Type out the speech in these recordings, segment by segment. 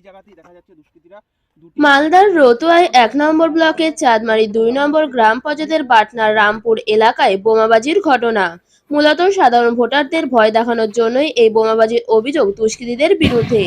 জায়গাতেই দেখা যাচ্ছে দুষ্কৃতীরা মালদার রতুয়ায় ১ নম্বর ব্লকের চাঁদমারি ২ নম্বর গ্রাম পঞ্চায়েতের বাটনার রামপুর এলাকায় বোমাবাজির ঘটনা। মূলত সাধারণ ভোটারদের ভয় দেখানোর জন্যই এই বোমাবাজির অভিযোগ দুষ্কৃতীদের বিরুদ্ধে।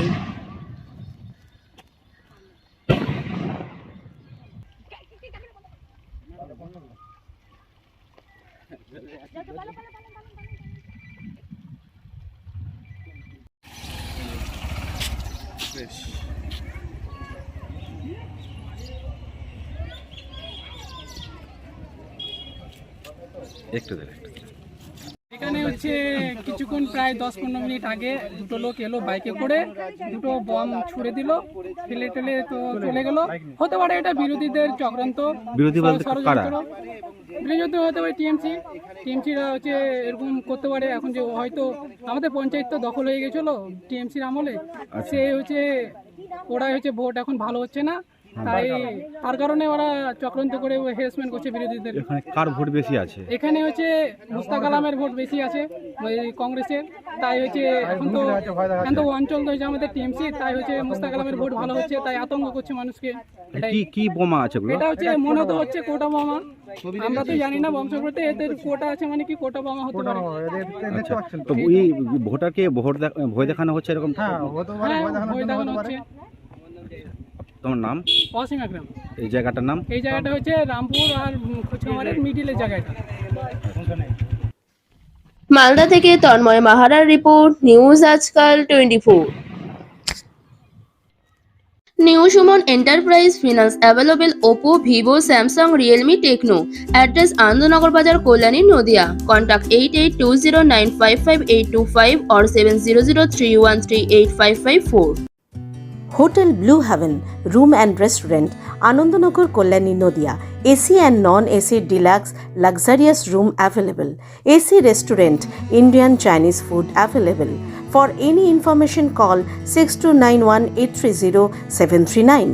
এখানে হচ্ছে কিছুক্ষণ প্রায় 10-15 মিনিট আগে দুটো লোক এলো বাইকে করে, দুটো বম ছুড়ে দিল, ফেলে টেলে তো চলে গেল। হতে পারে এটা বিরোধীদের চক্রান্ত, বিরোধী হতে পারে টিএমসিরা হচ্ছে এরকম করতে পারে। এখন যে হয়তো আমাদের পঞ্চায়েত তো দখল হয়ে গেছিল টিএমসির আমলে, সে হচ্ছে ওরা হচ্ছে ভোট এখন ভালো হচ্ছে না, তাই তার কারণে ওরা চক্রান্ত করে হ্যারাসমেন্ট করছে বিরোধীদের। এখানে কার ভোট বেশি আছে? এখানে হচ্ছে মুস্তাক আলমের ভোট বেশি আছে কংগ্রেসের, তাই হচ্ছে এখন তো অঞ্চল তো হচ্ছে আমাদের টিএমসি, তাই হচ্ছে মুস্তাক আলমের ভোট ভালো হচ্ছে, তাই আতঙ্ক করছে মানুষকে। কি বোমা আছে? এটা হচ্ছে মনে তো হচ্ছে কোটা বোমা, আমরা তো জানি না বংশগতে এদের কোটা আছে মানে কি কোটা বোমা হতে পারে। তো এই ভোটারকে ভয় দেখানো হচ্ছে এরকম? ভয় দেখানো হচ্ছে। তোমার নাম? অসীম আকরাম। এই জায়গাটার নাম? এই জায়গাটা হচ্ছে রামপুর আর খোঁচমারের মিডিলের জায়গাটা। মালদা থেকে তন্ময় মাহারার রিপোর্ট, নিউজ আজকাল 24। New Suman Enterprise Finance available Oppo, Vivo, Samsung, Realme, Tecno. Address Anandnagar Bazar, Kolyani, Nodia. Contact 8820955825 or 7003138554. Hotel Blue Heaven Room and Restaurant, Anandnagar, Kolyani, Nodia. AC and non-AC deluxe luxurious room available. AC restaurant, Indian Chinese food available. For any information call 6291 830 739.